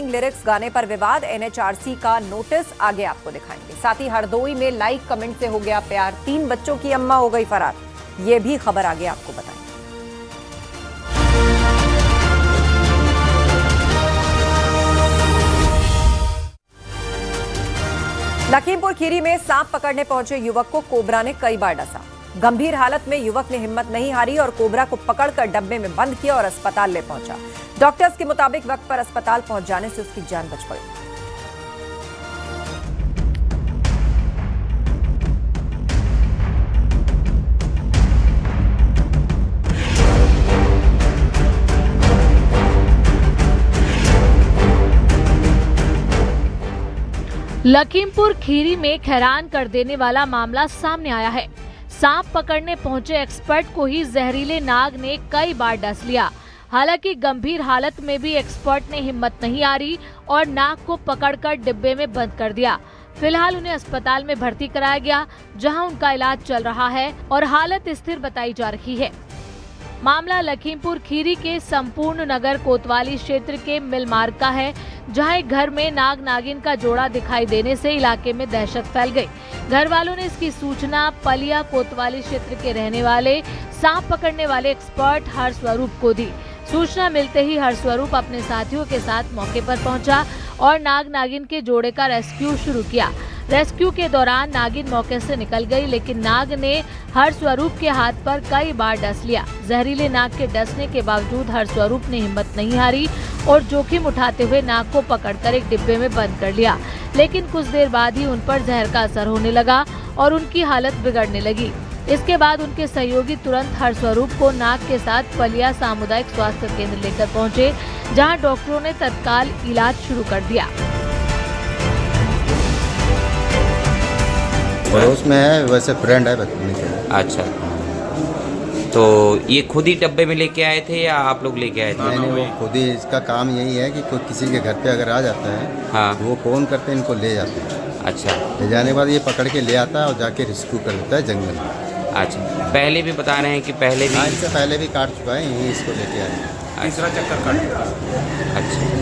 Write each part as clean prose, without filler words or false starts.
Lyrics गाने पर विवाद, एनएचआरसी का नोटिस आगे आपको दिखाएंगे। साथ ही हरदोई में लाइक कमेंट से हो गया प्यार, 3 बच्चों की अम्मा हो गई फरार, ये भी खबर आगे आपको बताएंगे। लखीमपुर खीरी में सांप पकड़ने पहुंचे युवक को कोबरा ने कई बार डसा। गंभीर हालत में युवक ने हिम्मत नहीं हारी और कोबरा को पकड़कर डब्बे में बंद किया और अस्पताल ले पहुंचा। डॉक्टर्स के मुताबिक वक्त पर अस्पताल पहुंच जाने से उसकी जान बच गई। लखीमपुर खीरी में हैरान कर देने वाला मामला सामने आया है। सांप पकड़ने पहुंचे एक्सपर्ट को ही जहरीले नाग ने कई बार डस लिया। हालांकि गंभीर हालत में भी एक्सपर्ट ने हिम्मत नहीं हारी और नाग को पकड़कर डिब्बे में बंद कर दिया। फिलहाल उन्हें अस्पताल में भर्ती कराया गया, जहां उनका इलाज चल रहा है और हालत स्थिर बताई जा रही है। मामला लखीमपुर खीरी के संपूर्ण नगर कोतवाली क्षेत्र के मिल मार्ग का है, जहां एक घर में नाग नागिन का जोड़ा दिखाई देने से इलाके में दहशत फैल गई। घर वालों ने इसकी सूचना पलिया कोतवाली क्षेत्र के रहने वाले सांप पकड़ने वाले एक्सपर्ट हरस्वरूप को दी। सूचना मिलते ही हरस्वरूप अपने साथियों के साथ मौके पर पहुंचा और नाग नागिन के जोड़े का रेस्क्यू शुरू किया। रेस्क्यू के दौरान नागिन मौके से निकल गई, लेकिन नाग ने हरस्वरूप के हाथ पर कई बार डस लिया। जहरीले नाग के डसने के बावजूद हरस्वरूप ने हिम्मत नहीं हारी और जोखिम उठाते हुए नाग को पकड़कर एक डिब्बे में बंद कर लिया। लेकिन कुछ देर बाद ही उन पर जहर का असर होने लगा और उनकी हालत बिगड़ने लगी। इसके बाद उनके सहयोगी तुरंत हरस्वरूप को नाग के साथ पलिया सामुदायिक स्वास्थ्य केंद्र लेकर पहुंचे, जहां डॉक्टरों ने तत्काल इलाज शुरू कर दिया। पड़ोस में है, वैसे फ्रेंड है बचपन से। अच्छा, तो ये खुद ही डब्बे में लेके आए थे या आप लोग लेके आए थे? नहीं, वो खुद ही, इसका काम यही है कि कोई किसी के घर पे अगर आ जाता है, हाँ, तो वो फोन करते हैं, इनको ले जाते हैं। अच्छा, ले जाने के बाद ये पकड़ के ले आता है और जाके रेस्क्यू कर देता है जंगल में। अच्छा, पहले भी बता रहे हैं कि पहले भी? हाँ, इससे पहले भी काट चुका है, यहीं इसको लेके आए हैं। तीसरा चक्कर काट चुका है। अच्छा,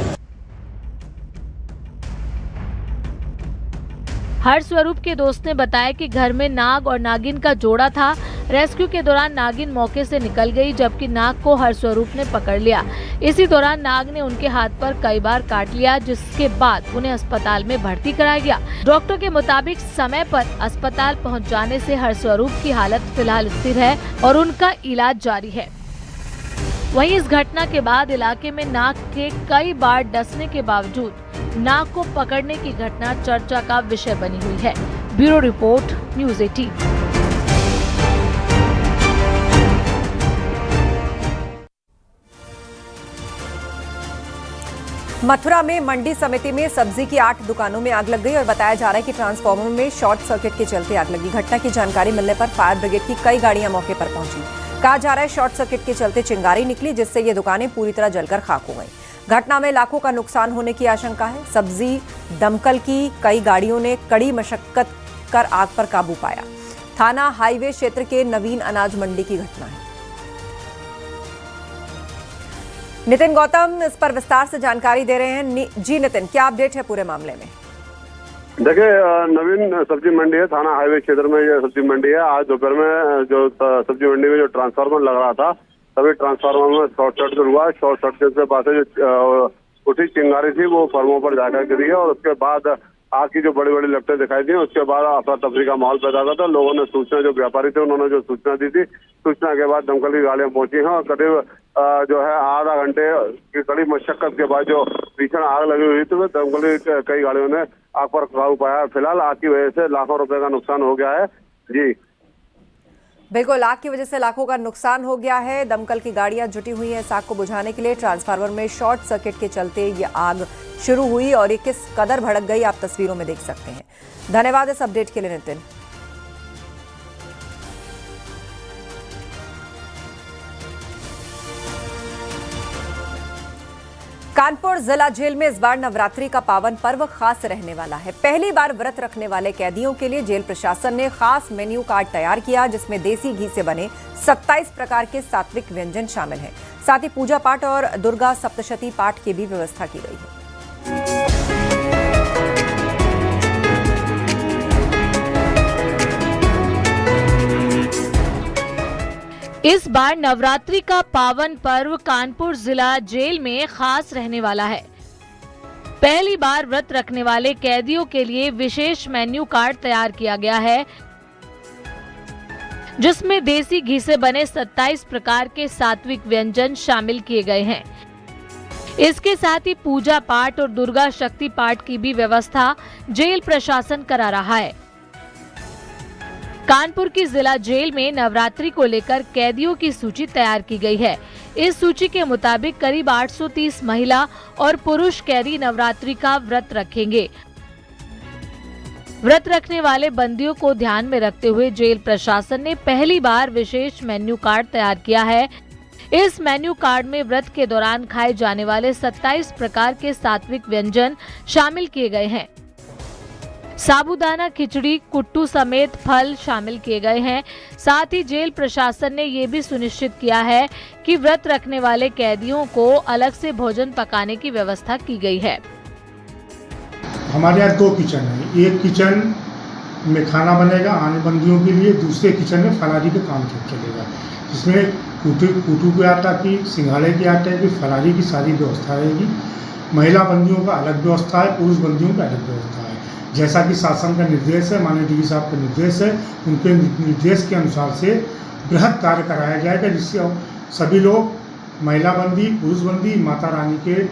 हरस्वरूप के दोस्त ने बताया कि घर में नाग और नागिन का जोड़ा था। रेस्क्यू के दौरान नागिन मौके से निकल गई, जबकि नाग को हरस्वरूप ने पकड़ लिया। इसी दौरान नाग ने उनके हाथ पर कई बार काट लिया, जिसके बाद उन्हें अस्पताल में भर्ती कराया गया। डॉक्टर के मुताबिक समय पर अस्पताल पहुंच जाने से हरस्वरूप की हालत फिलहाल स्थिर है और उनका इलाज जारी है। वहीं इस घटना के बाद इलाके में नाग के कई बार डसने के बावजूद नाग को पकड़ने की घटना चर्चा का विषय बनी हुई है। Bureau report, news 18। मथुरा में मंडी समिति में सब्जी की 8 दुकानों में आग लग गई और बताया जा रहा है कि ट्रांसफार्मर में शॉर्ट सर्किट के चलते आग लगी। घटना की जानकारी मिलने पर फायर ब्रिगेड की कई गाड़ियां मौके पर पहुंची। कहा जा रहा है शॉर्ट सर्किट के चलते चिंगारी निकली, जिससे ये दुकानें पूरी तरह जलकर खाक हो गई। घटना में लाखों का नुकसान होने की आशंका है। सब्जी दमकल की कई गाड़ियों ने कड़ी मशक्कत कर आग पर काबू पाया। थाना हाईवे क्षेत्र के नवीन अनाज मंडी की घटना है। नितिन गौतम इस पर विस्तार से जानकारी दे रहे हैं। जी नितिन, क्या अपडेट है पूरे मामले में? देखिए, नवीन सब्जी मंडी है, थाना हाईवे क्षेत्र में ये सब्जी मंडी है। आज दोपहर में जो सब्जी मंडी में जो ट्रांसफार्मर लग रहा था, तभी ट्रांसफार्मर में शॉर्ट सर्किट हुआ। शॉर्ट सर्किट के बाद जो उठी चिंगारी थी वो फर्मों पर जाकर गिरी है और उसके बाद आग की जो बड़ी बड़ी लपटें दिखाई दी। उसके बाद अफरा तफरी का माहौल पैदा हुआ था। लोगों ने सूचना, जो व्यापारी थे उन्होंने जो सूचना दी थी, सूचना के बाद दमकल की गाड़ियां पहुंची हैं और करीब जो है आधा घंटे की कड़ी मशक्कत के बाद जो भीषण आग लगी हुई थी, दमकल की कई गाड़ियों ने आग पर काबू पाया। फिलहाल आग की वजह से लाखों रुपए का नुकसान हो गया है। जी बिल्कुल, आग की वजह से लाखों का नुकसान हो गया है। दमकल की गाड़ियां जुटी हुई हैं इस आग को बुझाने के लिए। ट्रांसफार्मर में शॉर्ट सर्किट के चलते ये आग शुरू हुई और ये किस कदर भड़क गई आप तस्वीरों में देख सकते हैं। धन्यवाद इस अपडेट के लिए नितिन। कानपुर जिला जेल में इस बार नवरात्रि का पावन पर्व खास रहने वाला है। पहली बार व्रत रखने वाले कैदियों के लिए जेल प्रशासन ने खास मेन्यू कार्ड तैयार किया, जिसमें देसी घी से बने 27 प्रकार के सात्विक व्यंजन शामिल हैं। साथ ही पूजा पाठ और दुर्गा सप्तशती पाठ की भी व्यवस्था की गई है। इस बार नवरात्रि का पावन पर्व कानपुर जिला जेल में खास रहने वाला है। पहली बार व्रत रखने वाले कैदियों के लिए विशेष मेन्यू कार्ड तैयार किया गया है, जिसमें देसी घी से बने 27 प्रकार के सात्विक व्यंजन शामिल किए गए हैं। इसके साथ ही पूजा पाठ और दुर्गा शक्ति पाठ की भी व्यवस्था जेल प्रशासन करा रहा है। कानपुर की जिला जेल में नवरात्रि को लेकर कैदियों की सूची तैयार की गई है। इस सूची के मुताबिक करीब 830 महिला और पुरुष कैदी नवरात्रि का व्रत रखेंगे। व्रत रखने वाले बंदियों को ध्यान में रखते हुए जेल प्रशासन ने पहली बार विशेष मेन्यू कार्ड तैयार किया है। इस मेन्यू कार्ड में व्रत के दौरान खाए जाने वाले 27 प्रकार के सात्विक व्यंजन शामिल किए गए हैं। साबूदाना खिचड़ी, कुट्टू समेत फल शामिल किए गए हैं। साथ ही जेल प्रशासन ने ये भी सुनिश्चित किया है कि व्रत रखने वाले कैदियों को अलग से भोजन पकाने की व्यवस्था की गई है। हमारे यहाँ 2 किचन है। एक किचन में खाना बनेगा आने बंदियों के लिए, दूसरे किचन में फलारी का काम चलेगा, जिसमें कुटू के आटा की, सिंघाड़े के आटे की, फलारी की सारी व्यवस्था रहेगी। महिला बंदियों का अलग व्यवस्था है, पुरुष बंदियों का अलग व्यवस्था है। जैसा कि शासन का निर्देश है, माननीय डीजी साहब का निर्देश है, उनके निर्देश के अनुसार से बृहद कार्य कराया जाएगा, जिससे सभी लोग महिला बंदी, पुरुष बंदी, माता रानी के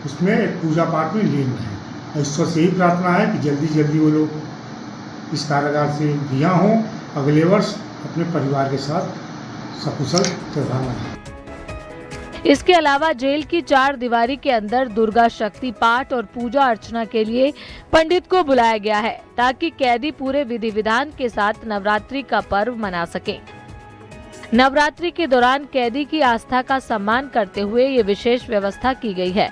उसमें पूजा पाठ में लीन रहें। ईश्वर से ही प्रार्थना है कि जल्दी जल्दी वो लोग इस कारागार से रिहा हों, अगले वर्ष अपने परिवार के साथ सकुशल त्योहार मनाएं। इसके अलावा जेल की 4 दीवारी के अंदर दुर्गा शक्ति पाठ और पूजा अर्चना के लिए पंडित को बुलाया गया है, ताकि कैदी पूरे विधि विधान के साथ नवरात्रि का पर्व मना सकें। नवरात्रि के दौरान कैदी की आस्था का सम्मान करते हुए ये विशेष व्यवस्था की गई है।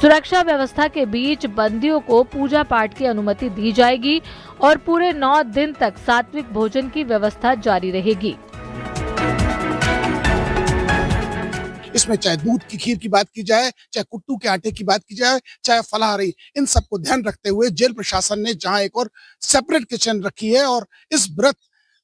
सुरक्षा व्यवस्था के बीच बंदियों को पूजा पाठ की अनुमति दी जाएगी और पूरे 9 दिन तक सात्विक भोजन की व्यवस्था जारी रहेगी। इसमें चाहे दूध की खीर की बात की जाए, चाहे कुट्टू के आटे की बात की जाए, चाहे फलाहारी, इन सबको ध्यान रखते हुए जेल प्रशासन ने जहां एक और सेपरेट किचन रखी है और इस व्रत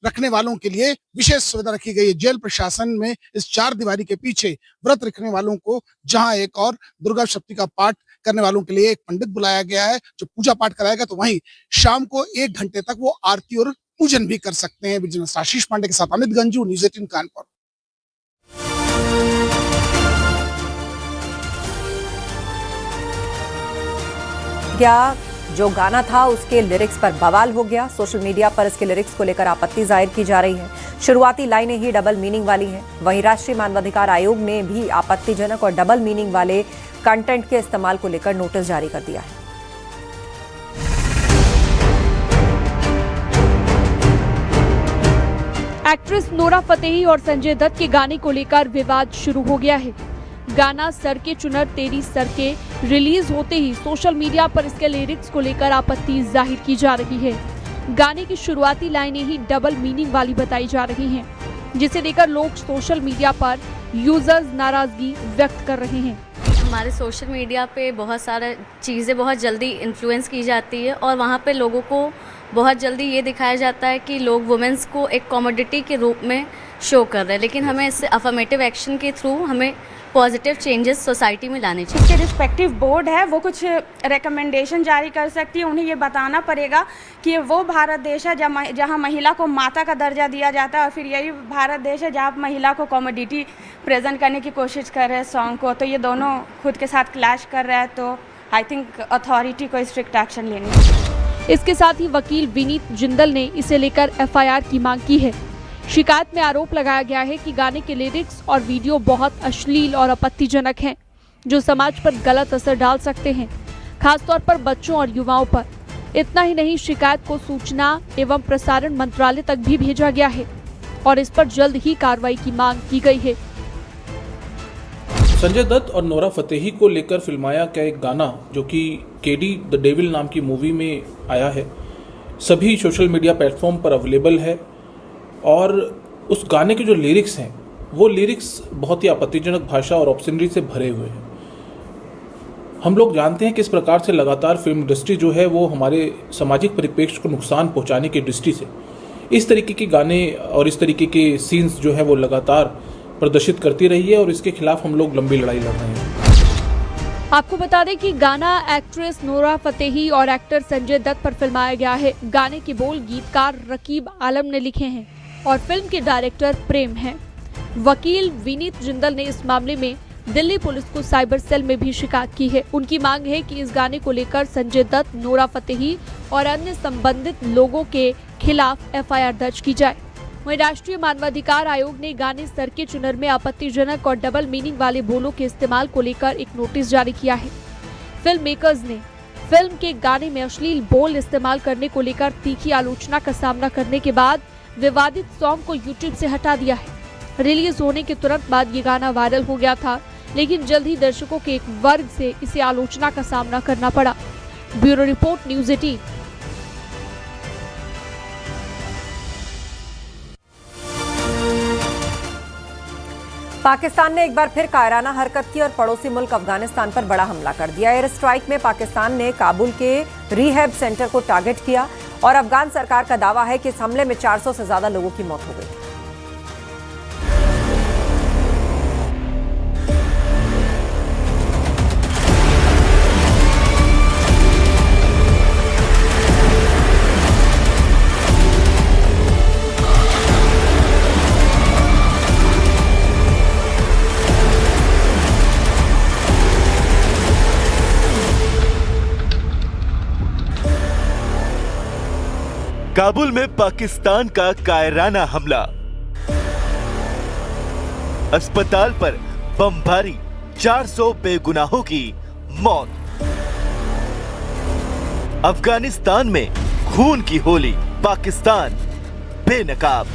रखने वालों के लिए विशेष सुविधा रखी गई है। जेल प्रशासन में इस 4 दीवारी के पीछे व्रत रखने वालों को जहां एक और दुर्गा शक्ति का पाठ करने वालों के लिए एक पंडित बुलाया गया है जो पूजा पाठ कराएगा, तो वहीं शाम को 1 घंटे तक वो आरती और पूजन भी कर सकते हैं। बिजनेस आशीष पांडे के साथ अमित गंजू, न्यूज़ 18 कानपुर। क्या जो गाना था उसके लिरिक्स पर बवाल हो गया। सोशल मीडिया पर इसके लिरिक्स को लेकर आपत्ति जाहिर की जा रही है। शुरुआती लाइनें ही डबल मीनिंग वाली हैं। वहीं राष्ट्रीय मानवाधिकार आयोग ने भी आपत्तिजनक और डबल मीनिंग वाले कंटेंट के इस्तेमाल को लेकर नोटिस जारी कर दिया है। एक्ट्रेस नोरा फतेही और संजय दत्त के गाने को लेकर विवाद शुरू हो गया है। गाना सर के चुनर तेरी सर के रिलीज होते ही सोशल मीडिया पर इसके लिरिक्स को लेकर आपत्ति जाहिर की जा रही है। गाने की शुरुआती लाइनें ही डबल मीनिंग वाली बताई जा रही हैं, जिसे लेकर लोग सोशल मीडिया पर यूजर्स नाराजगी व्यक्त कर रहे हैं। हमारे सोशल मीडिया पे बहुत सारा चीज़ें बहुत जल्दी इन्फ्लुएंस की जाती है और वहाँ पे लोगों को बहुत जल्दी ये दिखाया जाता है कि लोग वुमेंस को एक कॉमोडिटी के रूप में शो कर रहे हैं, लेकिन हमें इससे अफर्मेटिव एक्शन के थ्रू हमें पॉजिटिव चेंजेस सोसाइटी में लाने चाहिए। इसके रिस्पेक्टिव बोर्ड है, वो कुछ रिकमेंडेशन जारी कर सकती है। उन्हें ये बताना पड़ेगा कि ये वो भारत देश है जहाँ महिला को माता का दर्जा दिया जाता है और फिर यही भारत देश है जहाँ महिला को कॉमोडिटी प्रेजेंट करने की कोशिश कर रहे हैं सॉन्ग को। तो ये दोनों खुद के साथ क्लैश कर रहा है, तो आई थिंक अथॉरिटी को स्ट्रिक्ट एक्शन लेनी चाहिए। इसके साथ ही वकील विनीत जिंदल ने इसे लेकर FIR की मांग की है। शिकायत में आरोप लगाया गया है कि गाने के लिरिक्स और वीडियो बहुत अश्लील और आपत्तिजनक हैं, जो समाज पर गलत असर डाल सकते हैं, खासतौर पर बच्चों और युवाओं पर। इतना ही नहीं, शिकायत को सूचना एवं प्रसारण मंत्रालय तक भी भेजा गया है और इस पर जल्द ही कार्रवाई की मांग की गई है। संजय दत्त और नोरा फतेही को लेकर फिल्माया गया एक गाना जो कि केडी द डेविल नाम की मूवी में आया है, सभी सोशल मीडिया प्लेटफॉर्म पर अवेलेबल है और उस गाने के जो लिरिक्स हैं वो लिरिक्स बहुत ही आपत्तिजनक भाषा और ऑब्ससेनिटी से भरे हुए हैं। हम लोग जानते हैं कि इस प्रकार से लगातार फिल्म इंडस्ट्री जो है वो हमारे सामाजिक परिप्रेक्ष्य को नुकसान पहुंचाने की दृष्टि से इस तरीके के गाने और इस तरीके के सीन्स जो है वो लगातार प्रदर्शित करती रही है और इसके खिलाफ हम लोग लंबी लड़ाई लड़ रहे हैं। आपको बता दें कि गाना एक्ट्रेस नोरा फतेही और एक्टर संजय दत्त पर फिल्माया गया है। गाने के बोल गीतकार रकीब आलम ने लिखे हैं और फिल्म के डायरेक्टर प्रेम हैं। वकील विनीत जिंदल ने इस मामले में दिल्ली पुलिस को साइबर सेल में भी शिकायत की है। उनकी मांग है कि इस गाने को लेकर संजय दत्त, नोरा फतेही और अन्य संबंधित लोगों के खिलाफ एफआईआर दर्ज की जाए। वहीं राष्ट्रीय मानवाधिकार आयोग ने गाने सर के चुनर में आपत्तिजनक और डबल मीनिंग वाले बोलों के इस्तेमाल को लेकर एक नोटिस जारी किया है। फिल्म मेकर्स ने फिल्म के गाने में अश्लील बोल इस्तेमाल करने को लेकर तीखी आलोचना का सामना करने के बाद विवादित सॉन्ग को यूट्यूब से हटा दिया है। रिलीज होने के तुरंत बाद ये गाना वायरल हो गया था, लेकिन जल्द ही दर्शकों के एक वर्ग से इसे आलोचना का सामना करना पड़ा। Bureau report, news 18। पाकिस्तान ने एक बार फिर कायराना हरकत की और पड़ोसी मुल्क अफगानिस्तान पर बड़ा हमला कर दिया। एयर स्ट्राइक में पाकिस्तान ने काबुल के रिहैब सेंटर को टारगेट किया और अफगान सरकार का दावा है कि इस हमले में 400 से ज्यादा लोगों की मौत हो गई। काबुल में पाकिस्तान का कायराना हमला, अस्पताल पर बमबारी, 400 बेगुनाहों की मौत। अफगानिस्तान में खून की होली, पाकिस्तान बेनकाब।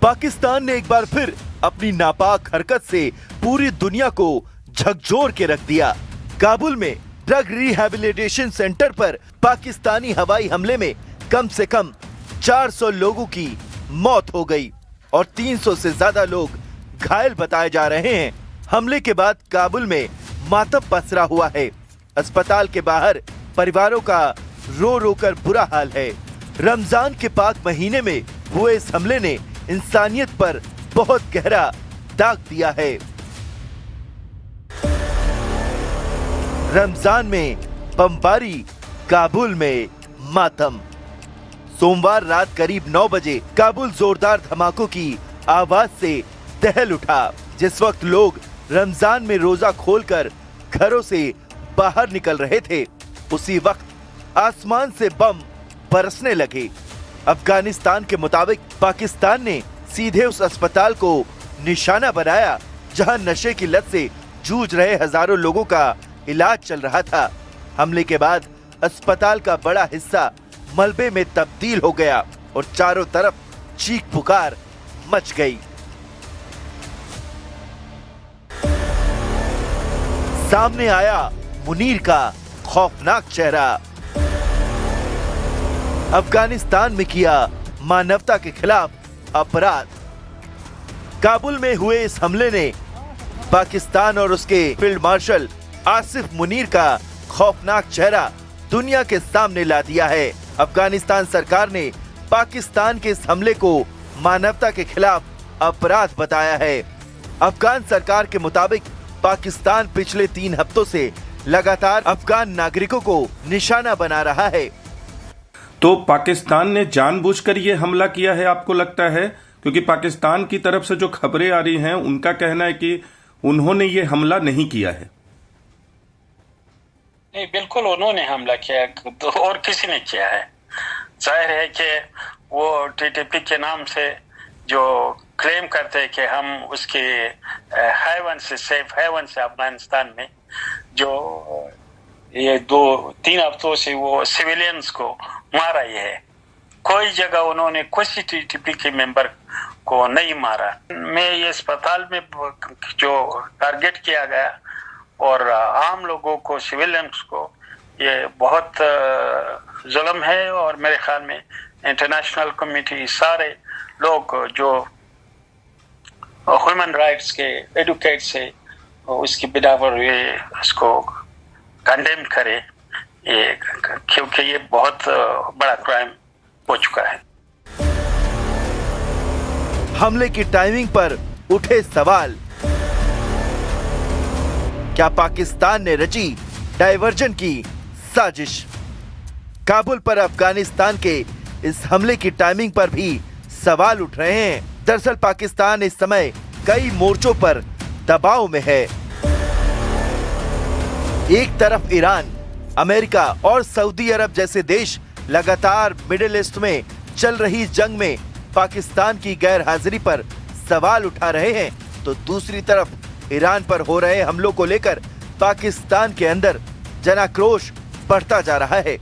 पाकिस्तान ने एक बार फिर अपनी नापाक हरकत से पूरी दुनिया को झकझोर के रख दिया। काबुल में ड्रग रिहैबिलिटेशन सेंटर पर पाकिस्तानी हवाई हमले में कम से कम 400 लोगों की मौत हो गई और 300 से ज्यादा लोग घायल बताए जा रहे हैं। हमले के बाद काबुल में मातम पसरा हुआ है। अस्पताल के बाहर परिवारों का रो रो कर बुरा हाल है। रमजान के पाक महीने में हुए इस हमले ने इंसानियत पर बहुत गहरा दाग दिया है। रमजान में बमबारी, काबुल में मातम। सोमवार रात करीब 9 बजे काबुल जोरदार धमाकों की आवाज से दहल उठा। जिस वक्त लोग रमजान में रोजा खोलकर घरों से बाहर निकल रहे थे, उसी वक्त आसमान से बम बरसने लगे। अफगानिस्तान के मुताबिक पाकिस्तान ने सीधे उस अस्पताल को निशाना बनाया जहां नशे की लत से जूझ रहे हजारों लोगों का इलाज चल रहा था। हमले के बाद अस्पताल का बड़ा हिस्सा मलबे में तब्दील हो गया और चारों तरफ चीख पुकार मच गई। सामने आया मुनीर का खौफनाक चेहरा। अफगानिस्तान में किया मानवता के खिलाफ अपराध। काबुल में हुए इस हमले ने पाकिस्तान और उसके फील्ड मार्शल आसिफ मुनीर का खौफनाक चेहरा दुनिया के सामने ला दिया है। अफगानिस्तान सरकार ने पाकिस्तान के इस हमले को मानवता के खिलाफ अपराध बताया है। अफगान सरकार के मुताबिक पाकिस्तान पिछले 3 हफ्तों से लगातार अफगान नागरिकों को निशाना बना रहा है। तो पाकिस्तान ने जानबूझकर ये हमला किया है, आपको लगता है? क्योंकि पाकिस्तान की तरफ से जो खबरें आ रही हैं, उनका कहना है कि उन्होंने ये हमला नहीं किया है। नहीं, बिल्कुल उन्होंने हमला किया तो और किसी ने किया है। जाहिर है कि वो टीटीपी के नाम से जो क्लेम करते हैं कि हम उसके हेवन से, सेफ हेवन से अफगानिस्तान में जो ये 2-3 हफ्तों से वो सिविलियंस को मारा ही है। कोई जगह उन्होंने किसी टीटीपी के मेंबर को नहीं मारा। मैं ये अस्पताल में जो टारगेट किया गया और आम लोगों को, सिविलियंस को, ये बहुत जुल्म है और मेरे ख्याल में इंटरनेशनल कम्युनिटी, सारे लोग जो ह्यूमन राइट्स के एडवोकेट से उसकी बिना पर ये इसको कंडेम करे, ये क्योंकि ये बहुत बड़ा क्राइम हो चुका है। हमले की टाइमिंग पर उठे सवाल। क्या पाकिस्तान ने रची डायवर्जन की साजिश? काबुल पर अफगानिस्तान के इस हमले की टाइमिंग पर भी सवाल उठ रहे हैं। दरअसल पाकिस्तान इस समय कई मोर्चों पर दबाव में है। एक तरफ ईरान, अमेरिका और सऊदी अरब जैसे देश लगातार मिडिल ईस्ट में चल रही जंग में पाकिस्तान की गैर हाजिरी पर सवाल उठा रहे हैं, तो दूसरी तरफ ईरान पर हो रहे हमलों को लेकर पाकिस्तान के अंदर जनाक्रोश बढ़ता जा रहा है।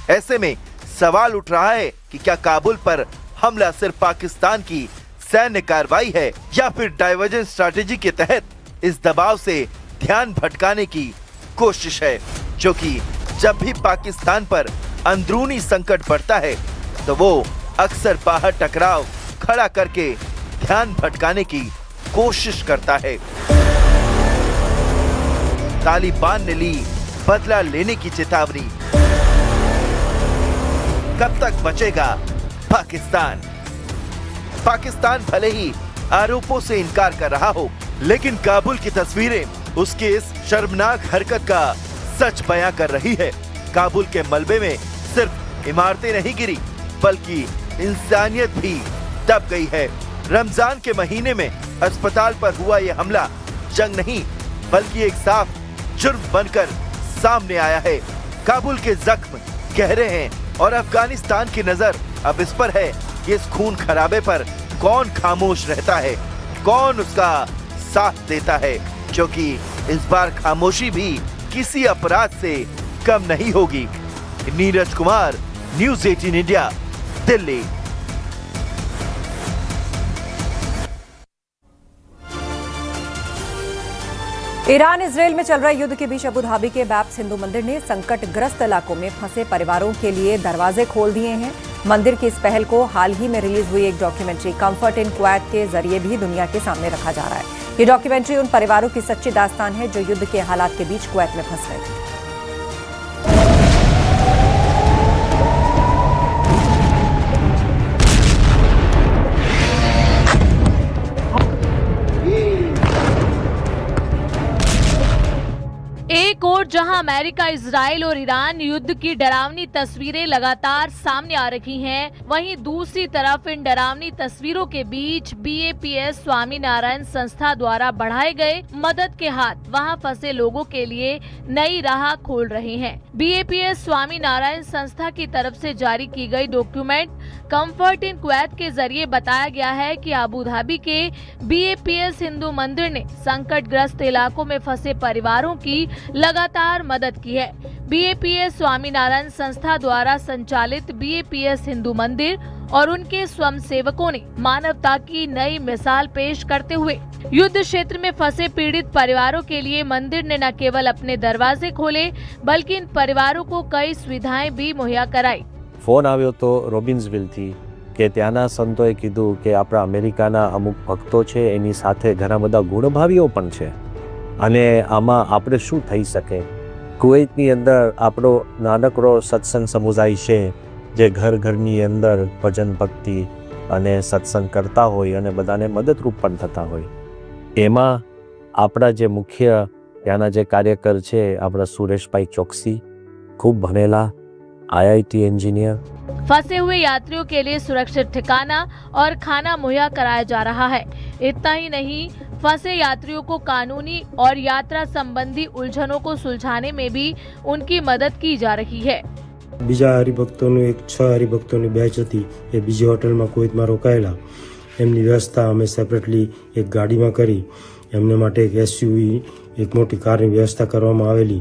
ऐसे में सवाल उठ रहा है कि क्या काबुल पर हमला सिर्फ पाकिस्तान की सैन्य कार्रवाई है या फिर डाइवर्जन स्ट्रैटेजी के तहत इस दबाव से ध्यान भटकाने की कोशिश है, जो कि जब भी पाकिस्तान पर अंदरूनी संकट बढ़ता है तो वो अक्सर बाहर टकराव खड़ा करके ध्यान भटकाने की कोशिश करता है। तालिबान ने ली बदला लेने की चेतावनी। कब तक बचेगा पाकिस्तान? पाकिस्तान भले ही आरोपों से इनकार कर रहा हो, लेकिन काबुल की तस्वीरें उसकी इस शर्मनाक हरकत का सच बयां कर रही है। काबुल के मलबे में सिर्फ इमारतें नहीं गिरी, बल्कि इंसानियत भी दब गई है। रमजान के महीने में अस्पताल पर हुआ यह हमला जंग नहीं, बल्कि एक साफ जुर्म बनकर सामने आया है। काबुल के जख्म गहरे हैं और अफगानिस्तान की नजर अब इस पर है कि इस खून खराबे पर कौन खामोश रहता है, कौन उसका साथ देता है, क्योंकि इस बार खामोशी भी किसी अपराध से कम नहीं होगी। Neeraj Kumar, news 18 India, Delhi. Iran Israel में चल रहे युद्ध के बीच अबू धाबी के बैप्स हिंदू मंदिर ने संकटग्रस्त इलाकों में फंसे परिवारों के लिए दरवाजे खोल दिए हैं। मंदिर की इस पहल को हाल ही में रिलीज हुई एक डॉक्यूमेंट्री कंफर्ट इन क्वैत के जरिए भी दुनिया के सामने रखा जा रहा है। ये डॉक्यूमेंट्री उन परिवारों की सच्ची दास्तान है जो युद्ध के हालात के बीच क्वैत में फंस गए थे। एक और जहां अमेरिका, इजराइल और ईरान युद्ध की डरावनी तस्वीरें लगातार सामने आ रही हैं, वहीं दूसरी तरफ इन डरावनी तस्वीरों के बीच BAPS स्वामीनारायण संस्था द्वारा बढ़ाए गए मदद के हाथ वहां फंसे लोगों के लिए नई राह खोल रहे हैं। BAPS स्वामीनारायण संस्था की तरफ से जारी की गई डॉक्यूमेंट कंफर्ट इन क्वैत के जरिए बताया गया है कि अबू धाबी के BAPS हिंदू मंदिर ने संकटग्रस्त इलाकों में फंसे परिवारों की लगातार मदद की है। BAPS स्वामीनारायण संस्था द्वारा संचालित BAPS हिंदू मंदिर और उनके स्वयंसेवकों ने मानवता की नई मिसाल पेश करते हुए युद्ध क्षेत्र में फंसे पीड़ित परिवारों के लिए मंदिर ने न केवल अपने दरवाजे खोले, बल्कि इन परिवारों को कई सुविधाएं भी मुहैया कराई। ફોન આવ્યો તો રોબિન્સવિલથી કે ત્યાંના સંતોએ કીધું કે આપણા અમેરિકાના અમુક ભક્તો છે એની સાથે ઘણા બધા ગુણભાવીઓ પણ છે અને આમાં આપણે શું થઈ શકે। કુવૈતની અંદર આપણો નાનકડો સત્સંગ સમુદાય છે જે ઘર ઘરની અંદર ભજન ભક્તિ અને સત્સંગ કરતા હોય અને બધાને મદદરૂપ પણ થતા હોય। એમાં આપણા જે મુખ્ય ત્યાંના જે કાર્યકર છે આપણા સુરેશભાઈ ચોકસી, ખૂબ ભણેલા IIT इंजीनियर। फंसे हुए यात्रियों के लिए सुरक्षित ठिकाना और खाना मुहैया कराया जा रहा है। इतना ही नहीं, फंसे यात्रियों को कानूनी और यात्रा संबंधी उलझनों को सुलझाने में भी उनकी मदद की जा रही है। બીજા હરિભક્તોનું 6 હરિભક્તોની બેચ હતી એ બીજી હોટલમાં કોઈતમાં રોકાયેલા, એમની વ્યવસ્થા અમે સેપરેટલી એક ગાડીમાં કરી, એમને માટે એક SUV એક મોટી કારની વ્યવસ્થા કરવામાં આવેલી।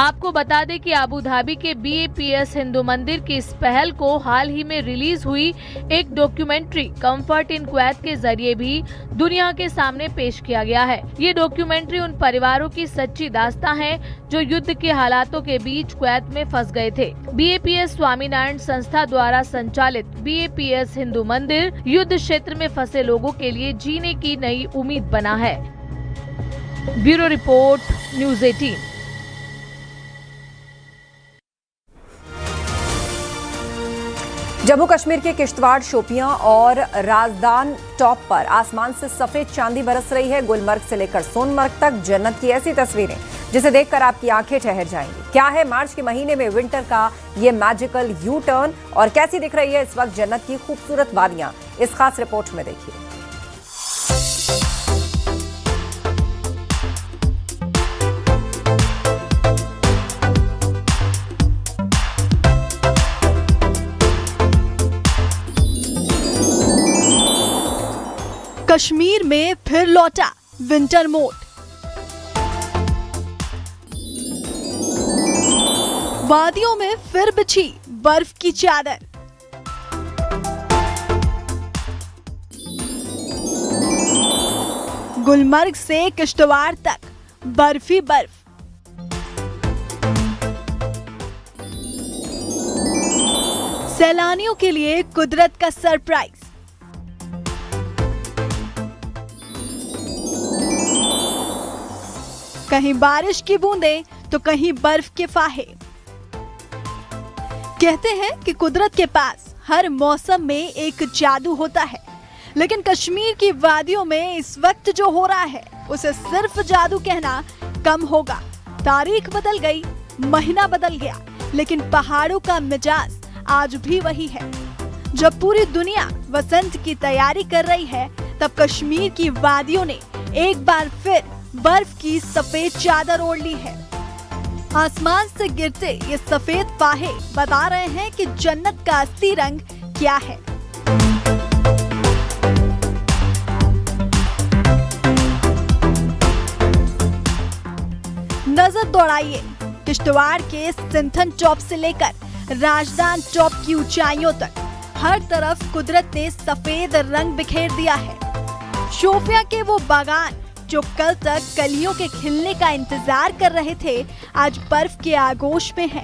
आपको बता दें कि अबू धाबी के BAPS हिंदू मंदिर की इस पहल को हाल ही में रिलीज हुई एक डॉक्यूमेंट्री कंफर्ट इन क्वैत के जरिए भी दुनिया के सामने पेश किया गया है। ये डॉक्यूमेंट्री उन परिवारों की सच्ची दास्तां है जो युद्ध के हालातों के बीच क्वैत में फंस गए थे। BAPS स्वामीनारायण संस्था द्वारा संचालित BAPS हिंदू मंदिर युद्ध क्षेत्र में फंसे लोगों के लिए जीने की नई उम्मीद बना है। Bureau report, news 18। Jammu Kashmir के किश्तवाड़, शोपियां और राजदान टॉप पर आसमान से सफेद चांदी बरस रही है। गुलमर्ग से लेकर सोनमर्ग तक जन्नत की ऐसी तस्वीरें जिसे देखकर आपकी आंखें ठहर जाएंगी। क्या है मार्च के महीने में विंटर का ये मैजिकल यू टर्न और कैसी दिख रही है इस वक्त जन्नत की खूबसूरत वादियां, इस खास रिपोर्ट में देखिए। कश्मीर में फिर लौटा विंटर मोड। वादियों में फिर बिछी बर्फ की चादर। गुलमर्ग से किश्तवाड़ तक बर्फी बर्फ। सैलानियों के लिए कुदरत का सरप्राइज। कहीं बारिश की बूंदें तो कहीं बर्फ के फाहे। कहते हैं कि कुदरत के पास हर मौसम में एक जादू होता है, लेकिन कश्मीर की वादियों में इस वक्त जो हो रहा है उसे सिर्फ जादू कहना कम होगा। तारीख बदल गई, महीना बदल गया, लेकिन पहाड़ों का मिजाज आज भी वही है। जब पूरी दुनिया वसंत की तैयारी कर रही है, तब कश्मीर की वादियों ने एक बार फिर बर्फ की सफेद चादर ओढ़ ली है। आसमान से गिरते ये सफेद फाहे बता रहे हैं कि जन्नत का असली रंग क्या है। नजर दौड़ाइए किश्तवाड़ के सिंथन टॉप से लेकर राजदान टॉप की ऊंचाइयों तक, हर तरफ कुदरत ने सफेद रंग बिखेर दिया है। शोपियां के वो बागान जो कल तक कलियों के खिलने का इंतजार कर रहे थे, आज बर्फ के आगोश में है।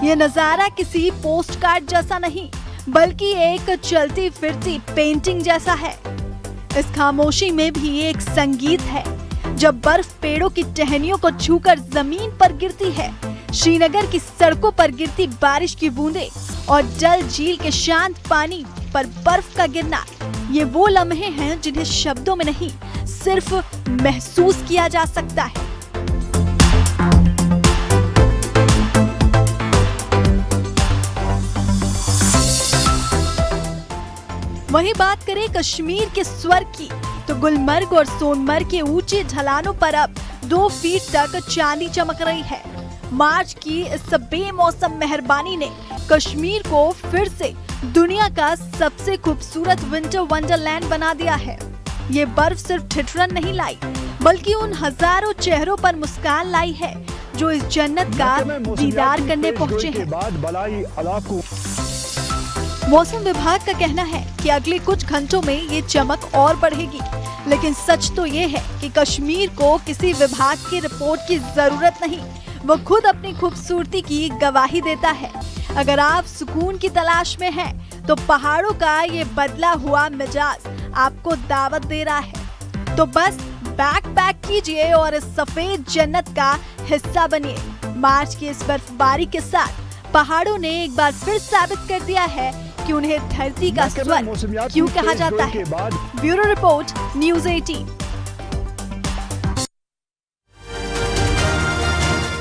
ये नजारा किसी पोस्टकार्ड जैसा नहीं, बल्कि एक चलती फिरती पेंटिंग जैसा है। इस खामोशी में भी एक संगीत है। जब बर्फ पेड़ों की टहनियों को छूकर जमीन पर गिरती है, श्रीनगर की सड़कों पर गिरती बारिश की बूंदें और डल झील के शांत पानी पर बर्फ का गिरना, ये वो लम्हे हैं जिन्हें शब्दों में नहीं, सिर्फ महसूस किया जा सकता है। वहीं बात करें कश्मीर के स्वर्ग की, तो गुलमर्ग और सोनमर्ग के ऊंचे ढलानों पर अब 2 फीट तक चांदी चमक रही है। मार्च की इस बेमौसम मेहरबानी ने कश्मीर को फिर से दुनिया का सबसे खूबसूरत विंटर वंडरलैंड बना दिया है। ये बर्फ सिर्फ ठिठुरन नहीं लाई, बल्कि उन हजारों चेहरों पर मुस्कान लाई है जो इस जन्नत का दीदार करने पहुँचे हैं। मौसम विभाग का कहना है कि अगले कुछ घंटों में ये चमक और बढ़ेगी, लेकिन सच तो ये है कि कश्मीर को किसी विभाग की रिपोर्ट की जरूरत नहीं, वो खुद अपनी खूबसूरती की गवाही देता है। अगर आप सुकून की तलाश में हैं, तो पहाड़ों का ये बदला हुआ मिजाज आपको दावत दे रहा है। तो बस बैग पैक कीजिए और इस सफेद जन्नत का हिस्सा बनिए। मार्च की इस बर्फबारी के साथ पहाड़ों ने एक बार फिर साबित कर दिया है कि उन्हें धरती का स्वर्ग क्यों कहा जाता है। Bureau report, news 18।